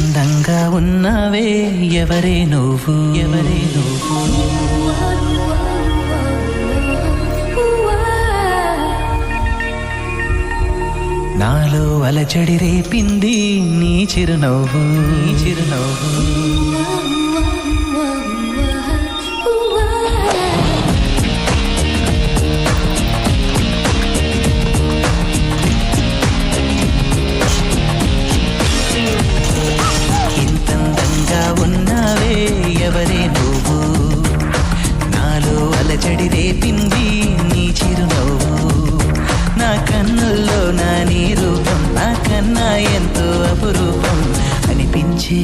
ఇంతందంగా ఉన్నావే ఎవరే నువ్వు నాలో అలచడి రేపింది నీ చిరునవ్వు ఇంతందంగా ఉన్నావే ఎవరే నువ్వు నాలో అలచడి రేపింది నీ చిరునవ్వు నా కన్నుల్లో నా నీ రూపం నాకన్నా ఎంతో అపురూపం అనిపించే